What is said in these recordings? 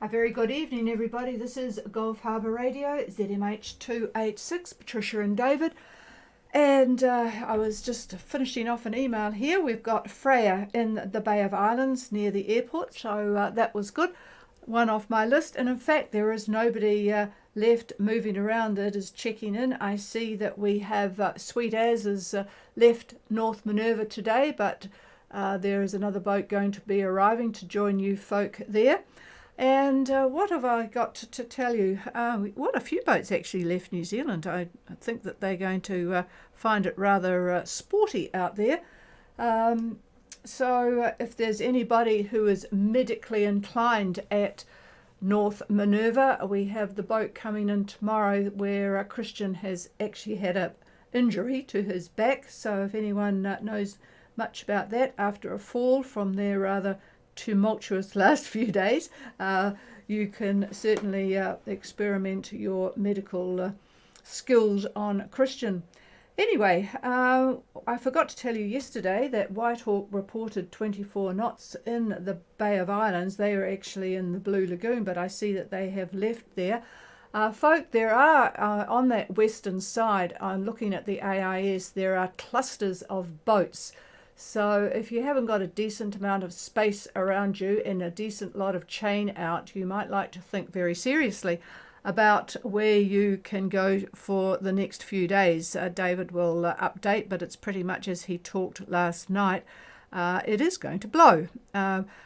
A very good evening, everybody. This is Gulf Harbour Radio, ZMH 286, Patricia and David. And I was just finishing off an email here. We've got Freya in the Bay of Islands near the airport, so that was good. One off my list. And in fact, there is nobody left moving around that is checking in. I see that we have Sweet As is left North Minerva today, but there is another boat going to be arriving to join you folk there. And what have I got to tell you? What a few boats actually left New Zealand. I think that they're going to find it rather sporty out there. So if there's anybody who is medically inclined at North Minerva, we have the boat coming in tomorrow where Christian has actually had an injury to his back. So if anyone knows much about that after a fall from their rather tumultuous last few days, you can certainly experiment your medical skills on Christian. Anyway, I forgot to tell you yesterday that Whitehawk reported 24 knots in the Bay of Islands. They are actually in the Blue Lagoon, but I see that they have left there. Folk, there are on that western side, I'm looking at the AIS, there are clusters of boats. So if you haven't got a decent amount of space around you and a decent lot of chain out, you might like to think very seriously about where you can go for the next few days. David will update, but it's pretty much as he talked last night. It is going to blow.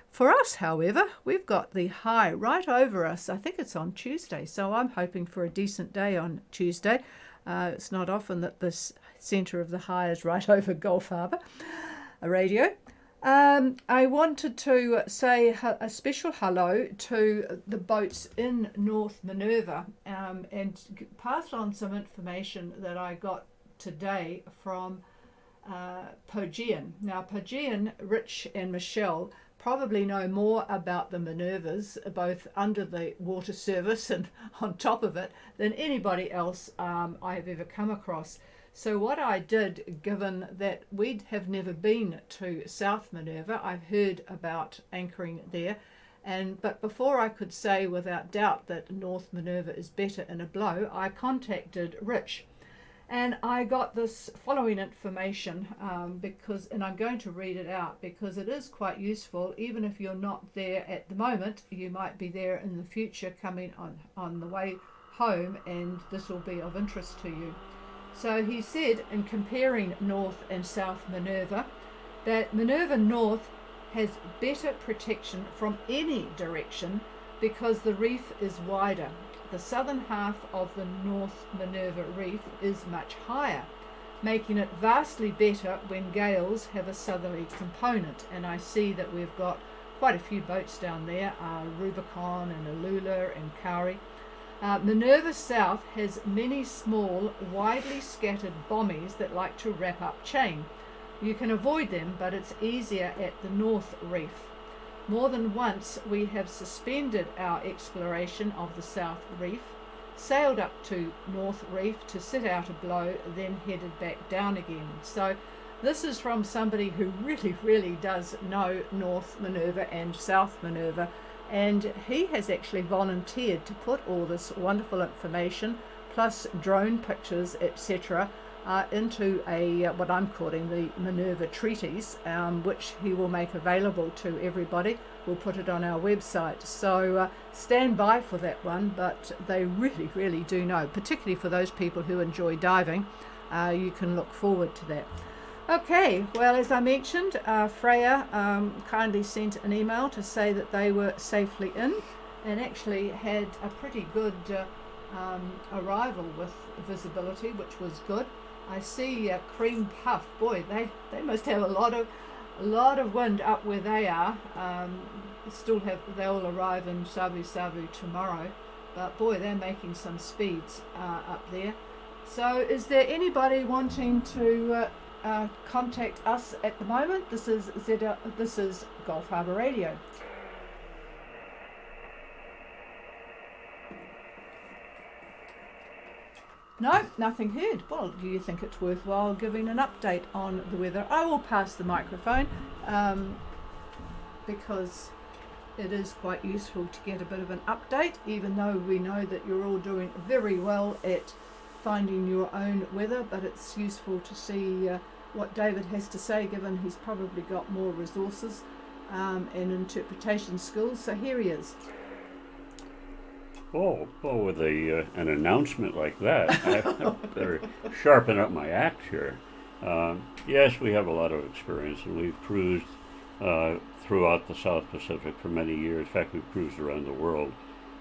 For us, however, we've got the high right over us. I think it's on Tuesday, so I'm hoping for a decent day on Tuesday. It's not often that this centre of the high is right over Gulf Harbour Radio. I wanted to say a special hello to the boats in North Minerva and pass on some information that I got today from Pogean. Now, Pogean, Rich and Michelle probably know more about the Minervas, both under the water service and on top of it, than anybody else I have ever come across. So what I did, given that we have never been to South Minerva, I've heard about anchoring there, but before I could say without doubt that North Minerva is better in a blow, I contacted Rich. And I got this following information and I'm going to read it out because it is quite useful. Even if you're not there at the moment, you might be there in the future coming on the way home, and this will be of interest to you. So he said, in comparing North and South Minerva, that Minerva North has better protection from any direction because the reef is wider. The southern half of the North Minerva reef is much higher, making it vastly better when gales have a southerly component. And I see that we've got quite a few boats down there, Rubicon and Alula and Kauri. Minerva South has many small, widely scattered bommies that like to wrap up chain. You can avoid them, but it's easier at the North Reef. More than once we have suspended our exploration of the South Reef, sailed up to North Reef to sit out a blow, then headed back down again. So this is from somebody who really does know North Minerva and South Minerva. And he has actually volunteered to put all this wonderful information plus drone pictures, etc., into what I'm calling the Minerva Treatise, which he will make available to everybody. We'll put it on our website. So stand by for that one, but they really do know, particularly for those people who enjoy diving. You can look forward to that. Okay, well, as I mentioned, Freya kindly sent an email to say that they were safely in and actually had a pretty good arrival with visibility, which was good. I see Cream Puff. Boy, they must have a lot of wind up where they are. They'll arrive in Savu Savu tomorrow, but boy, they're making some speeds up there. So, is there anybody wanting to contact us at the moment? This is Gulf Harbour Radio. No, nothing heard. Well, do you think it's worthwhile giving an update on the weather? I will pass the microphone because it is quite useful to get a bit of an update, even though we know that you're all doing very well at finding your own weather, but it's useful to see what David has to say, given he's probably got more resources and interpretation skills. So here he is. Oh, with an announcement like that, I better sharpen up my act here. Yes, we have a lot of experience, and we've cruised throughout the South Pacific for many years. In fact, we've cruised around the world.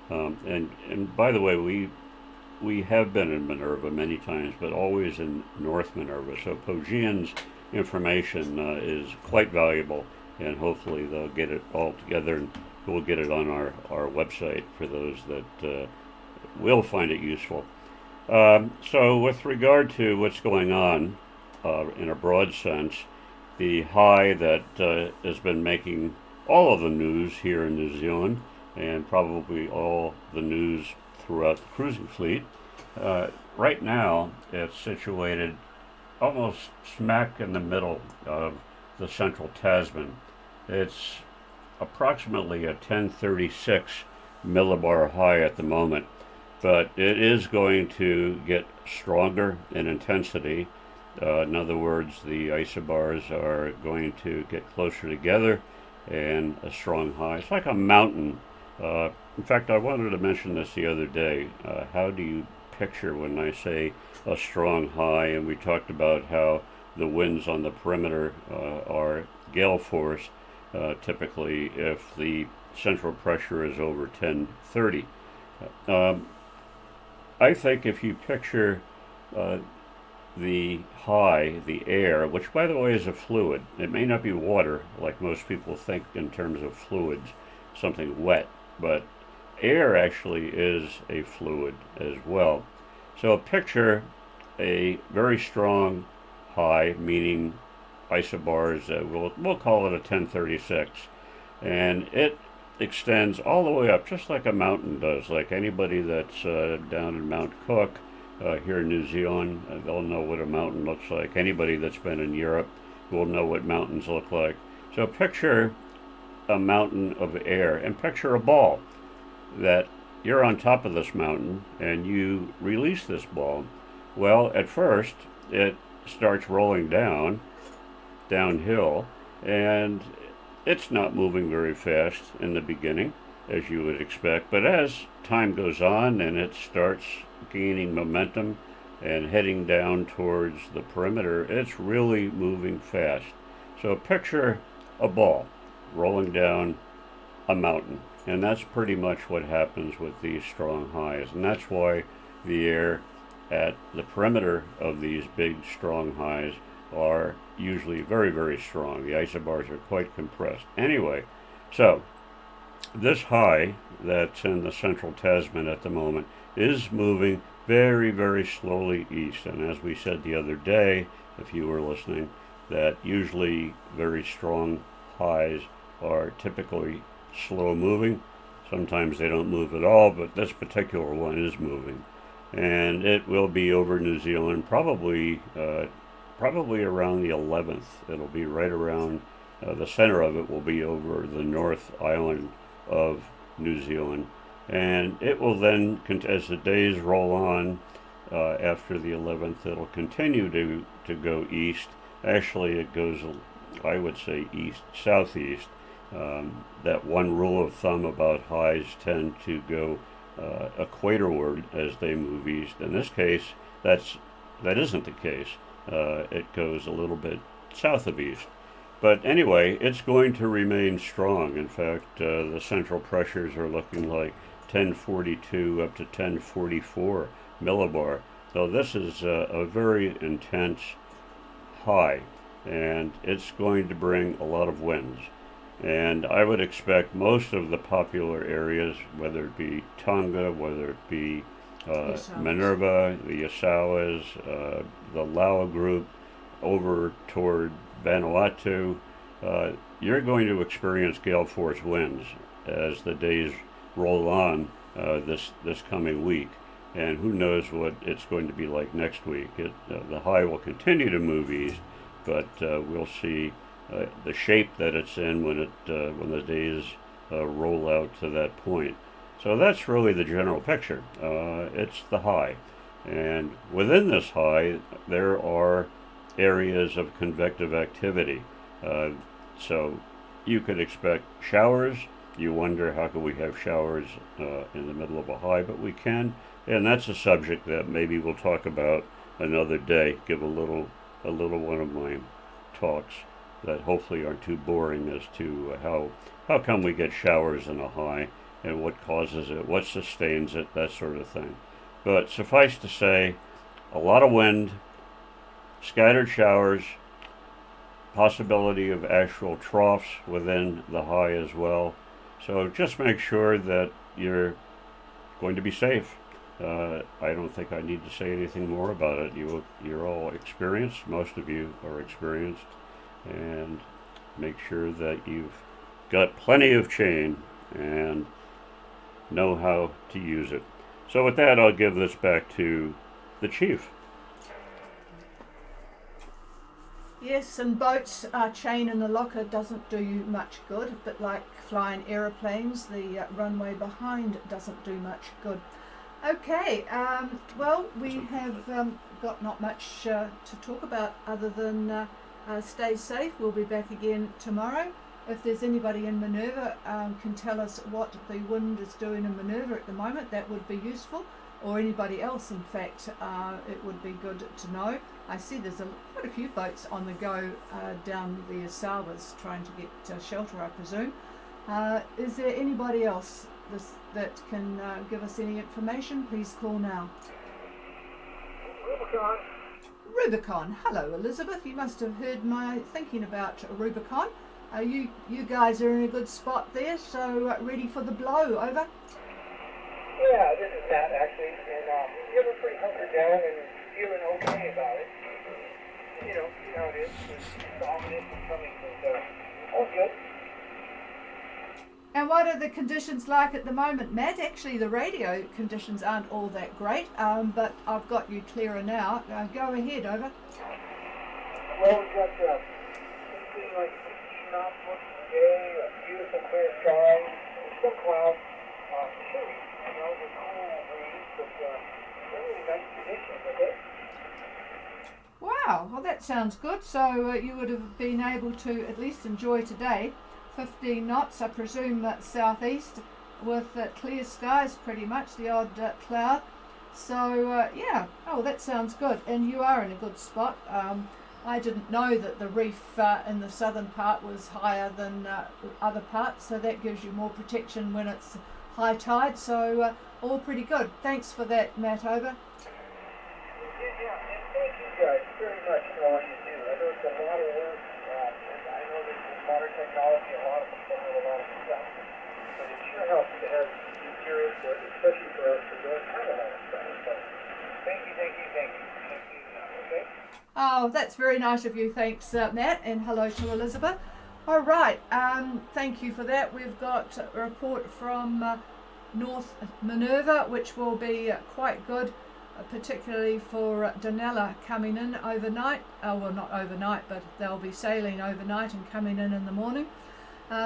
And by the way, we have been in Minerva many times, but always in North Minerva. So Pogian's information is quite valuable, and hopefully they'll get it all together, and we'll get it on our website for those that will find it useful. So with regard to what's going on in a broad sense, the high that has been making all of the news here in New Zealand, and probably all the news throughout the cruising fleet, right now it's situated almost smack in the middle of the central Tasman. It's approximately a 1036 millibar high at the moment, but it is going to get stronger in intensity. In other words, the isobars are going to get closer together and a strong high. It's like a mountain. In fact, I wanted to mention this the other day. How do you picture when I say a strong high? And we talked about how the winds on the perimeter are gale force, typically if the central pressure is over 1030. I think if you picture the high, the air, which by the way is a fluid, it may not be water like most people think in terms of fluids, something wet, but air actually is a fluid as well. So picture a very strong high, meaning isobars, we'll call it a 1036, and it extends all the way up just like a mountain does. Like anybody that's down in Mount Cook here in New Zealand, they'll know what a mountain looks like. Anybody that's been in Europe will know what mountains look like. So picture a mountain of air, and picture a ball that you're on top of this mountain and you release this ball. Well, at first it starts rolling downhill, and it's not moving very fast in the beginning, as you would expect, but as time goes on and it starts gaining momentum and heading down towards the perimeter, it's really moving fast. So picture a ball rolling down a mountain, and that's pretty much what happens with these strong highs, and that's why the air at the perimeter of these big strong highs are usually very, very strong. The isobars are quite compressed. Anyway, so this high that's in the central Tasman at the moment is moving very, very slowly east, and as we said the other day, if you were listening, that usually very strong highs are typically slow moving. Sometimes they don't move at all, but this particular one is moving, and it will be over New Zealand probably around the 11th. It'll be right around the center of it will be over the North Island of New Zealand, and it will then, as the days roll on after the 11th, it'll continue to go east. Actually, it goes, I would say, east southeast. That one rule of thumb about highs tend to go equatorward as they move east. In this case, that isn't the case. It goes a little bit south of east. But anyway, it's going to remain strong. In fact, the central pressures are looking like 1042 up to 1044 millibar. So this is a very intense high, and it's going to bring a lot of winds. And I would expect most of the popular areas, whether it be Tonga, whether it be Minerva, the Yasawas, the Laua group, over toward Vanuatu, you're going to experience gale force winds as the days roll on this coming week. And who knows what it's going to be like next week. The high will continue to move east, but we'll see the shape that it's in when the days roll out to that point. So that's really the general picture. It's the high. And within this high, there are areas of convective activity. So you could expect showers. You wonder how can we have showers in the middle of a high, but we can. And that's a subject that maybe we'll talk about another day. Give a little one of my talks that hopefully aren't too boring as to how come we get showers in a high and what causes it, what sustains it, that sort of thing. But suffice to say, a lot of wind, scattered showers, possibility of actual troughs within the high as well. So just make sure that you're going to be safe. I don't think I need to say anything more about it. You're all experienced. Most of you are experienced. And make sure that you've got plenty of chain and know how to use it. So with that, I'll give this back to the chief. Yes, and boats, chain in the locker doesn't do you much good, but like flying aeroplanes, the runway behind doesn't do much good. Okay, well, we have got not much to talk about other than stay safe. We'll be back again tomorrow. If there's anybody in Minerva can tell us what the wind is doing in Minerva at the moment, that would be useful. Or anybody else, in fact, it would be good to know. I see there's quite a few boats on the go down the Asavas trying to get shelter, I presume. Is there anybody else that can give us any information? Please call now. Rubicon. Rubicon. Hello, Elizabeth. You must have heard my thinking about Rubicon. You guys are in a good spot there, so ready for the blow. Over. Yeah, this is Matt actually, and we're pretty hunkered down and feeling okay about it. You know how it is. It's ominous and coming, but all good. And what are the conditions like at the moment, Matt? Actually, the radio conditions aren't all that great, but I've got you clearer now. Go ahead, over. Well, we've got something like 16 knots looking today, a beautiful clear sky, some clouds, chilly, the cool breeze, but really nice conditions, okay? Wow, well that sounds good. So you would have been able to at least enjoy today. 15 knots, I presume, southeast with clear skies pretty much, the odd cloud. So yeah, oh that sounds good, and you are in a good spot. I didn't know that the reef in the southern part was higher than other parts, so that gives you more protection when it's high tide, so all pretty good. Thanks for that, Matt, over. Yeah, and thank you guys very much for all you do. I know it's a lot of work, and I know that with modern technology, a lot of people know a lot of stuff, but it sure helps to have your input, especially for us who don't have a lot of stuff. So thank you. Okay? Oh, that's very nice of you. Thanks, Matt, and hello to Elizabeth. All right, thank you for that. We've got a report from North Minerva, which will be quite good, particularly for Donella coming in overnight. Well, not overnight, but they'll be sailing overnight and coming in the morning.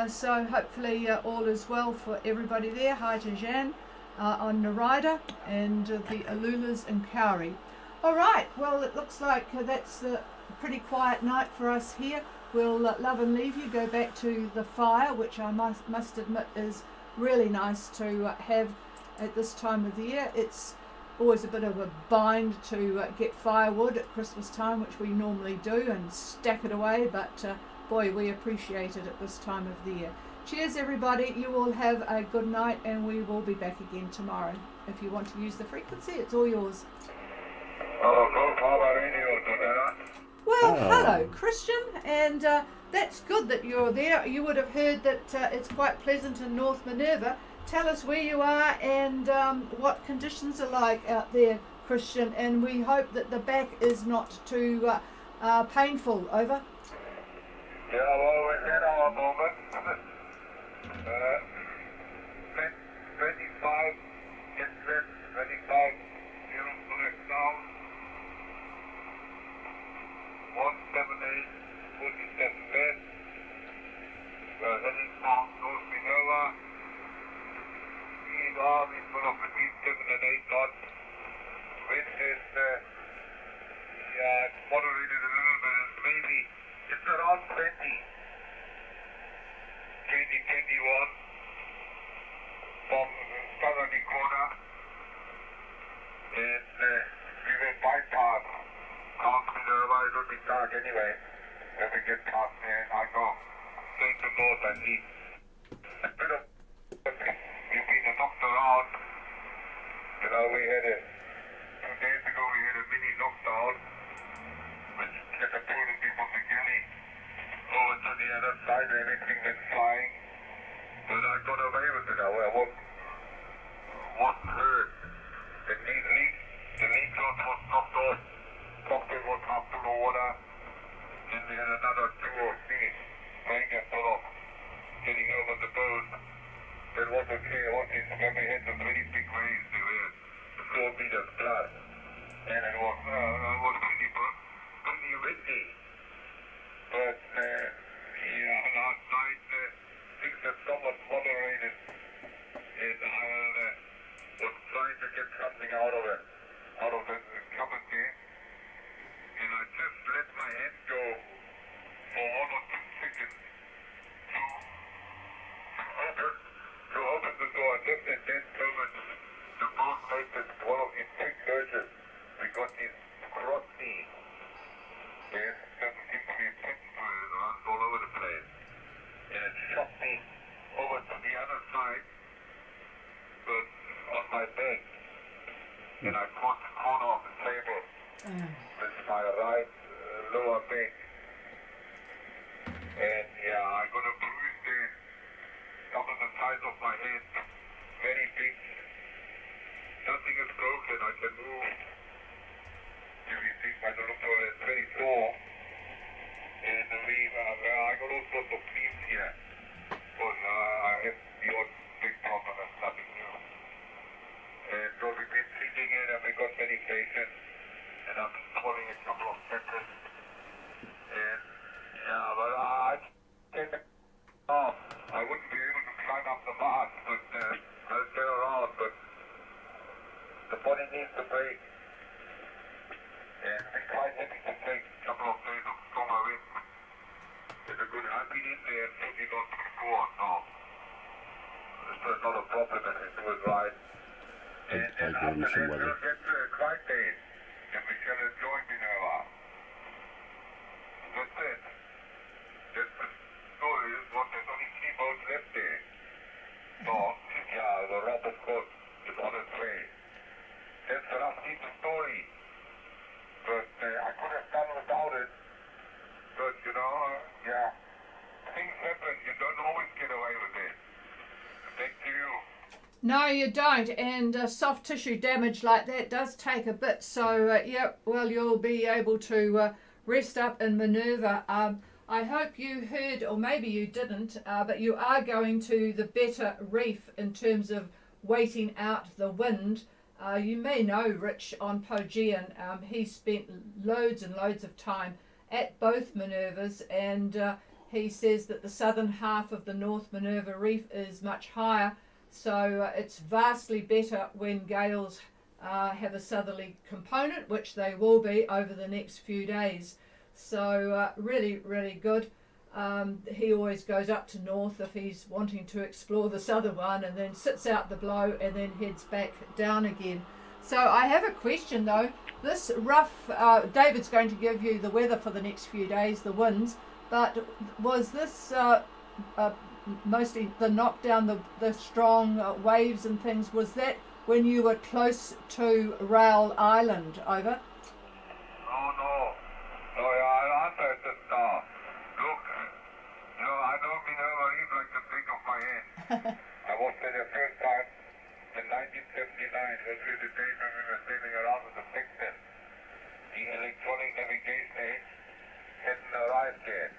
So hopefully all is well for everybody there. Hi to Jan on Narida and the Alulas and Kauri. All right, well, it looks like that's a pretty quiet night for us here. We'll love and leave you, go back to the fire, which I must admit is really nice to have at this time of the year. It's always a bit of a bind to get firewood at Christmas time, which we normally do, and stack it away, but boy, we appreciate it at this time of the year. Cheers, everybody. You all have a good night, and we will be back again tomorrow. If you want to use the frequency, it's all yours. Well, hello, Christian, and that's good that you're there. You would have heard that it's quite pleasant in North Minerva. Tell us where you are and what conditions are like out there, Christian, and we hope that the back is not too painful. Over. Yeah, well, we're in our moment. 25 inlet, 25 beautiful down. 178, 47 west. We're heading from North Minerva. is full of between 7 and 8 knots. Wind is, it's moderated a little bit. It's maybe, it's around 21 from southern Dakota. And we will bypass Mount Minerva. It will be dark anyway. When we get past there, I go straight to north and east. A bit of we've been knocked around. You know, we had 2 days ago we had a mini knockdown, which catapulted me from the galley over to the other side. Everything went flying, but I got away with it. I wasn't hurt. The lead rod was knocked off. Cockpit was half full of water. And we had another 2 or 3 trying to sort of getting over the boat. That was okay. Only when we had some very big waves, they were 4 meters plus. And it was pretty windy. But last night things had somewhat moderated. And I was trying to get something out of the cup of tea. And I just let my hand go for 1 or 2 seconds to open the door. Just at that moment, the boat noticed one of these big surges. We got these cross seas. There doesn't seem to be a pin to it. It runs all over the place. And it shot me over to the other side, but on my back. And I caught the corner of the table. With my right lower back. And I got a bruise there, up on the side of my head, very big. Nothing is broken, I can move. You think I don't look for it, it's very sore. And I got all sorts of bleeds here. But I have the odd big problem, that's nothing new. And so we've been treating it and we got medication. And I've been calling a couple of centers. And but I wouldn't be able to climb up the mast, but I'll get around. But the body needs a break. And we quite happy to take a couple of days of stronger wind. I've been in there 40 knots before, so it's not a problem if we do it right. And after that we'll get quiet days. And we shall enjoy Minerva. That's it. That's the story. There's only 3 boats left there. So, the rock of course is on its way. That's roughly the story. But I could have done without it. But, things happen. You don't always get away with it. Thank you. No, you don't, and soft tissue damage like that does take a bit, so you'll be able to rest up in Minerva. I hope you heard, or maybe you didn't, but you are going to the better reef in terms of waiting out the wind. You may know Rich on Pogean, he spent loads and loads of time at both Minervas, and he says that the southern half of the North Minerva reef is much higher. So it's vastly better when gales have a southerly component, which they will be over the next few days. So really, really good. He always goes up to north if he's wanting to explore the southern one, and then sits out the blow and then heads back down again. So I have a question though. This rough, David's going to give you the weather for the next few days, the winds, but was this mostly the knockdown, the strong waves and things, was that when you were close to Raoul Island? Over. No, I'll answer it just now. Look, I don't Minerva Reef like the back of my hand. I was there the first time in 1979. It was really the days when we were sailing around with the Sextant. The electronic navigation aids hadn't arrived yet.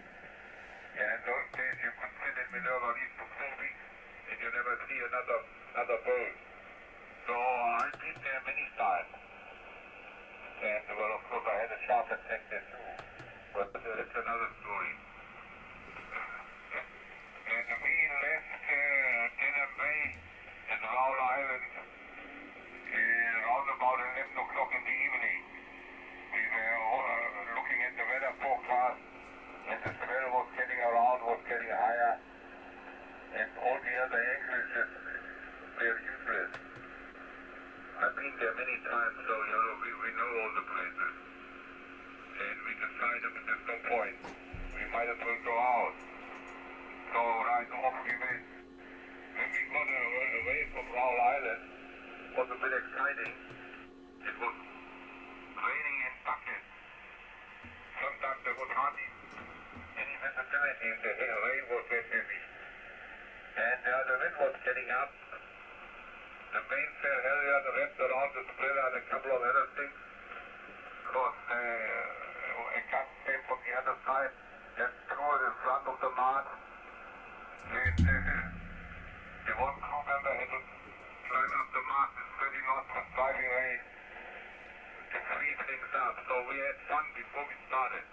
And in those days you could sit in Minerva Reef for 4 weeks and you never see another boat. So I've been there many times. And well, of course I had a sharp attack there too. But it's another story. And we left Denham Bay and Raoul Island fast, and the swell was getting around, was getting higher, and all the other anchors were useless. I've been there many times, so we know all the places. And we decided there's no point. We might as well go out. So right off we went. When we got away from Raoul Island, it was a bit exciting. It was raining in buckets. Sometimes there was hardly any visibility. The rain was very heavy. And the wind was getting up. The mainsail area, the rest around the splitter, and a couple of other things. Because a gun came from the other side and threw it in front of the mast. The one crew member had to climb up the mast in 30 knots with driving rain to free things up. So we had fun before we started.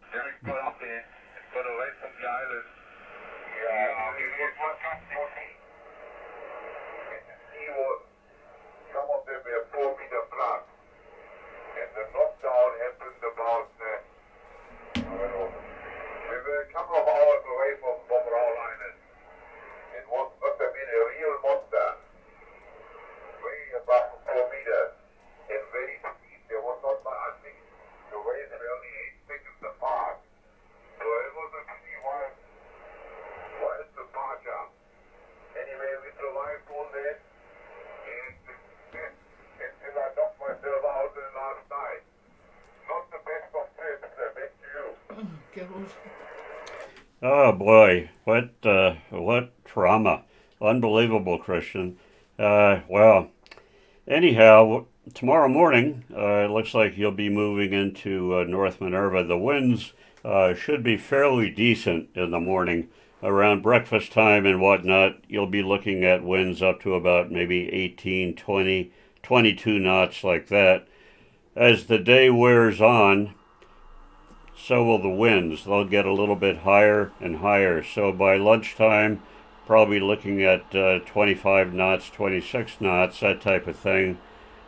Then we got up there and got away from the island. Yeah, it was fantastic. Some of them were 4 meter plus, and the knockdown happened about, I don't know, we were a couple of hours away from Raoul Island. It must have been a real monster, way above 4 meters, and very steep. There was not much, I think the waves were only 8 seconds apart, so it was a pretty wild departure. Anyway, we survived all that. Until I knocked myself out last night. Not the best of trips, I bet you. God. Oh boy, what trauma. Unbelievable, Christian. Well, anyhow, tomorrow morning, it looks like you'll be moving into North Minerva. The winds should be fairly decent in the morning. Around breakfast time and whatnot, you'll be looking at winds up to about maybe 18, 20, 22 knots like that. As the day wears on, so will the winds. They'll get a little bit higher and higher. So by lunchtime, probably looking at 25 knots, 26 knots, that type of thing.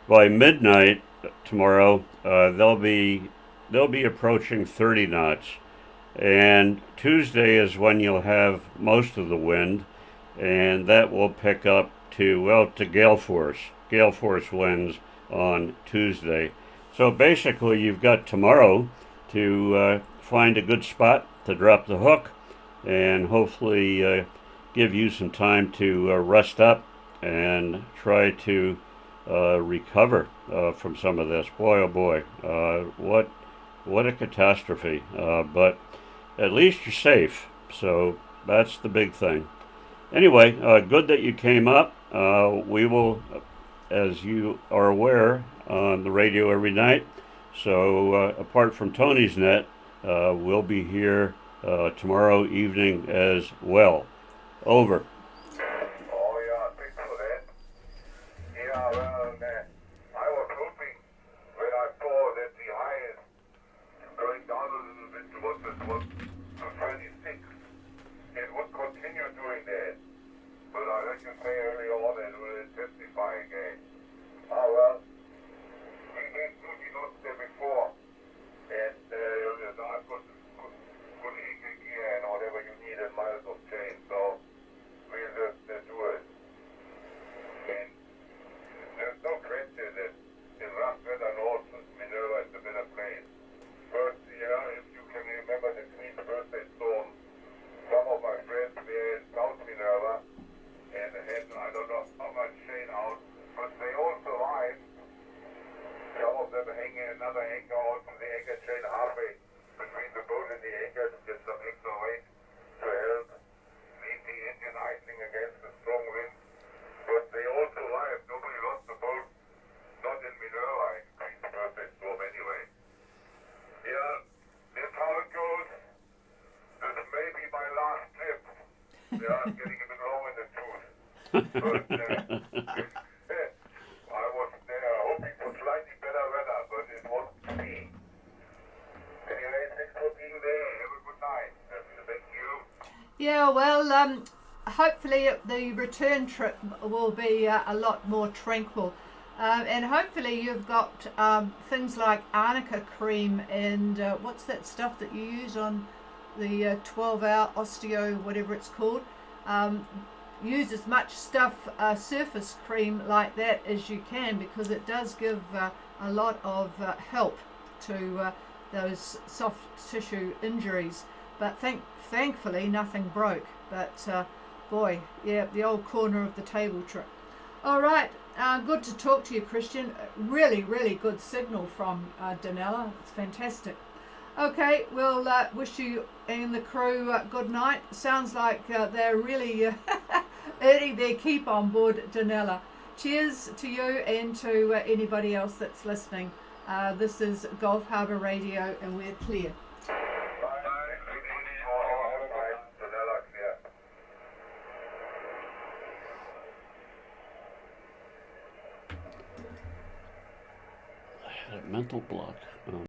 By midnight tomorrow, they'll be approaching 30 knots. And Tuesday is when you'll have most of the wind, and that will pick up to gale force winds on Tuesday. So basically you've got tomorrow to find a good spot to drop the hook and hopefully give you some time to rest up and try to recover from some of this. Boy, oh boy, what a catastrophe. But at least you're safe, so that's the big thing. Anyway, good that you came up. We will, as you are aware, on the radio every night. So apart from Tony's net, we'll be here tomorrow evening as well. Over. Oh yeah, thanks for that. Yeah, well, I was hoping when I saw that the high is going down a little bit to what was to 26, it would continue doing that. But I heard you say earlier on it will intensify again. Ah well, we gave 30 knots there before, and I've got good anchor gear and whatever you need and miles of chain, so we'll just do it. And there's no question that in rough weather north, Minerva is a better place. First year, if you can remember the Queen's birthday storm, some of my friends were in South Minerva and had, I don't know how much chain out, but they all survived. Some of them hanging another anchor out from the anchor chain halfway between the boat and the anchor to get some extra weight to help lead the engine idling against the strong wind. But they all survived. Nobody lost the boat. Not in Minerva in Queen's birthday storm anyway. Yeah, that's how it goes. This may be my last trip. Yeah, I'm getting a bit long in the tooth. But I was there hoping for slightly better weather, but it wasn't to be. Anyway, thanks for being there. Have a good night. Thank you. Yeah, well, hopefully the return trip will be a lot more tranquil. And hopefully you've got things like arnica cream and what's that stuff that you use on the 12-hour osteo, whatever it's called. Use as much stuff, surface cream like that as you can, because it does give a lot of help to those soft tissue injuries. But thankfully nothing broke. But boy, yeah, the old corner of the table trick. All right, good to talk to you, Christian. Really, really good signal from Danella. It's fantastic. Okay, we'll wish you and the crew good night. Sounds like they're really earning their keep on board Danella. Cheers to you and to anybody else that's listening. This is Gulf Harbour Radio, and we're clear. I had a mental block.